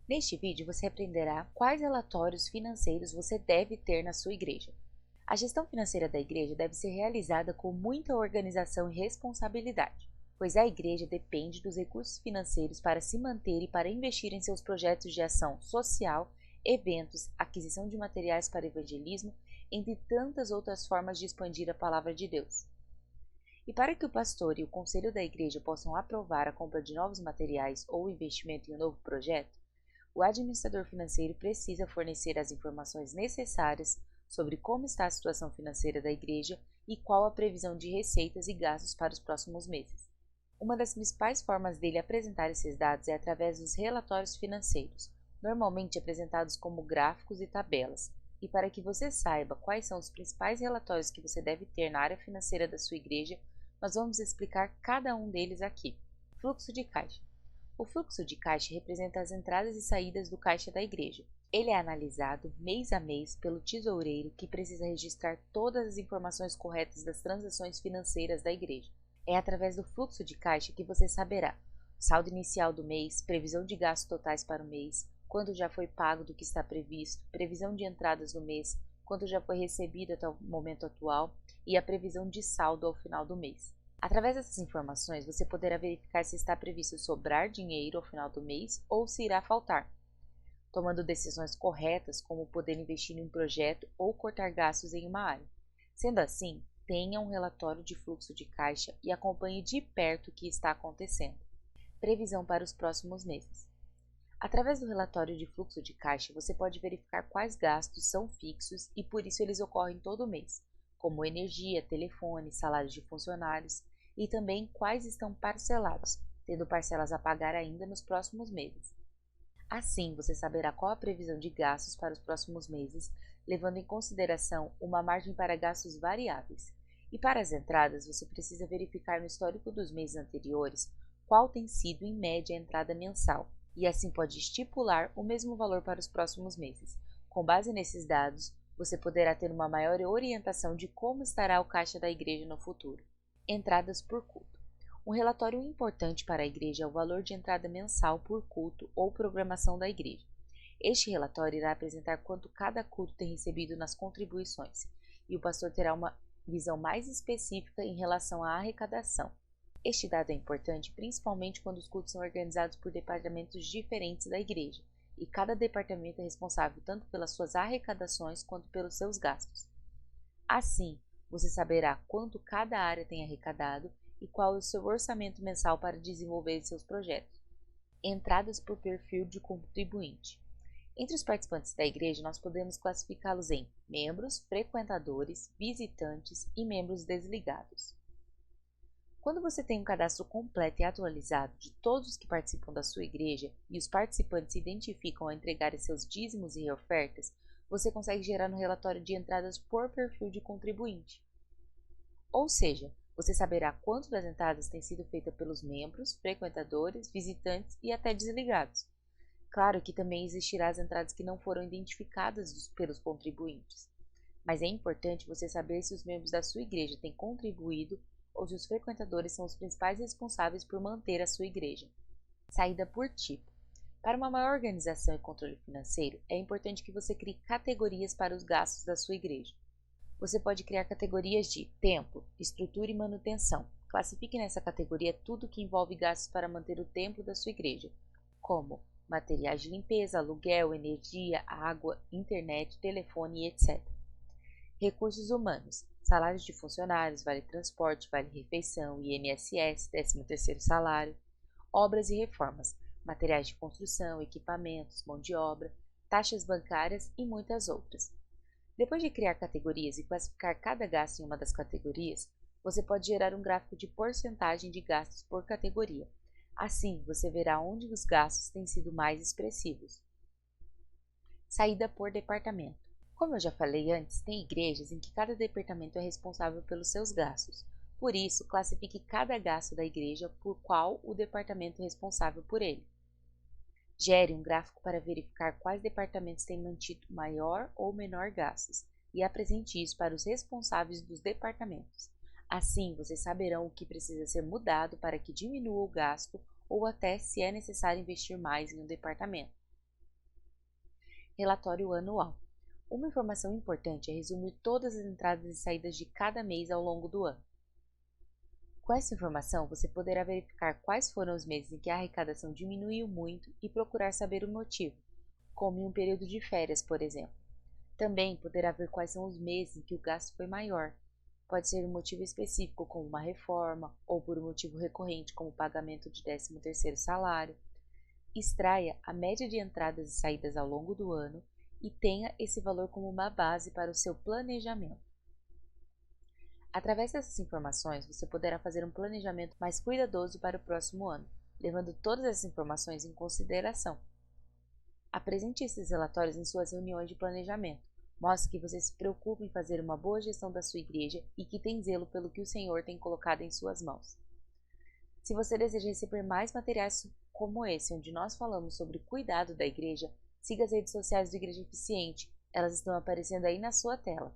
Neste vídeo você aprenderá quais relatórios financeiros você deve ter na sua igreja. A gestão financeira da igreja deve ser realizada com muita organização e responsabilidade, pois a igreja depende dos recursos financeiros para se manter e para investir em seus projetos de ação social, eventos, aquisição de materiais para evangelismo, entre tantas outras formas de expandir a palavra de Deus. E para que o pastor e o conselho da igreja possam aprovar a compra de novos materiais ou investimento em um novo projeto, o administrador financeiro precisa fornecer as informações necessárias sobre como está a situação financeira da igreja e qual a previsão de receitas e gastos para os próximos meses. Uma das principais formas dele apresentar esses dados é através dos relatórios financeiros, normalmente apresentados como gráficos e tabelas. E para que você saiba quais são os principais relatórios que você deve ter na área financeira da sua igreja, nós vamos explicar cada um deles aqui. Fluxo de caixa. O fluxo de caixa representa as entradas e saídas do caixa da igreja. Ele é analisado mês a mês pelo tesoureiro, que precisa registrar todas as informações corretas das transações financeiras da igreja. É através do fluxo de caixa que você saberá o saldo inicial do mês, previsão de gastos totais para o mês, quanto já foi pago do que está previsto, previsão de entradas do mês, quanto já foi recebido até o momento atual e a previsão de saldo ao final do mês. Através dessas informações, você poderá verificar se está previsto sobrar dinheiro ao final do mês ou se irá faltar, tomando decisões corretas como poder investir em um projeto ou cortar gastos em uma área. Sendo assim, tenha um relatório de fluxo de caixa e acompanhe de perto o que está acontecendo. Previsão para os próximos meses. Através do relatório de fluxo de caixa, você pode verificar quais gastos são fixos e por isso eles ocorrem todo mês, como energia, telefone, salários de funcionários, e também quais estão parcelados, tendo parcelas a pagar ainda nos próximos meses. Assim, você saberá qual a previsão de gastos para os próximos meses, levando em consideração uma margem para gastos variáveis. E para as entradas, você precisa verificar no histórico dos meses anteriores qual tem sido em média a entrada mensal, e assim pode estipular o mesmo valor para os próximos meses. Com base nesses dados, você poderá ter uma maior orientação de como estará o caixa da igreja no futuro. Entradas por culto. Um relatório importante para a igreja é o valor de entrada mensal por culto ou programação da igreja. Este relatório irá apresentar quanto cada culto tem recebido nas contribuições, e o pastor terá uma visão mais específica em relação à arrecadação. Este dado é importante principalmente quando os cultos são organizados por departamentos diferentes da igreja, e cada departamento é responsável tanto pelas suas arrecadações quanto pelos seus gastos. Assim, você saberá quanto cada área tem arrecadado e qual é o seu orçamento mensal para desenvolver seus projetos. Entradas por perfil de contribuinte. Entre os participantes da igreja, nós podemos classificá-los em membros, frequentadores, visitantes e membros desligados. Quando você tem um cadastro completo e atualizado de todos os que participam da sua igreja e os participantes se identificam ao entregarem seus dízimos e ofertas, você consegue gerar um relatório de entradas por perfil de contribuinte. Ou seja, você saberá quanto das entradas tem sido feita pelos membros, frequentadores, visitantes e até desligados. Claro que também existirá as entradas que não foram identificadas pelos contribuintes, mas é importante você saber se os membros da sua igreja têm contribuído ou se os frequentadores são os principais responsáveis por manter a sua igreja. Saída por tipo. Para uma maior organização e controle financeiro, é importante que você crie categorias para os gastos da sua igreja. Você pode criar categorias de templo, estrutura e manutenção. Classifique nessa categoria tudo que envolve gastos para manter o templo da sua igreja, como materiais de limpeza, aluguel, energia, água, internet, telefone e etc. Recursos humanos, salários de funcionários, vale-transporte, vale-refeição, INSS, 13º salário, obras e reformas, materiais de construção, equipamentos, mão de obra, taxas bancárias e muitas outras. Depois de criar categorias e classificar cada gasto em uma das categorias, você pode gerar um gráfico de porcentagem de gastos por categoria. Assim, você verá onde os gastos têm sido mais expressivos. Saída por departamento. Como eu já falei antes, tem igrejas em que cada departamento é responsável pelos seus gastos. Por isso, classifique cada gasto da igreja por qual o departamento é responsável por ele. Gere um gráfico para verificar quais departamentos têm mantido maior ou menor gastos e apresente isso para os responsáveis dos departamentos. Assim, vocês saberão o que precisa ser mudado para que diminua o gasto ou até se é necessário investir mais em um departamento. Relatório anual. Uma informação importante é resumir todas as entradas e saídas de cada mês ao longo do ano. Com essa informação, você poderá verificar quais foram os meses em que a arrecadação diminuiu muito e procurar saber o motivo, como em um período de férias, por exemplo. Também poderá ver quais são os meses em que o gasto foi maior. Pode ser um motivo específico, como uma reforma, ou por um motivo recorrente, como o pagamento de 13º salário. Extraia a média de entradas e saídas ao longo do ano e tenha esse valor como uma base para o seu planejamento. Através dessas informações, você poderá fazer um planejamento mais cuidadoso para o próximo ano, levando todas essas informações em consideração. Apresente esses relatórios em suas reuniões de planejamento. Mostre que você se preocupa em fazer uma boa gestão da sua igreja e que tem zelo pelo que o Senhor tem colocado em suas mãos. Se você deseja receber mais materiais como esse, onde nós falamos sobre cuidado da igreja, siga as redes sociais do Igreja Eficiente. Elas estão aparecendo aí na sua tela.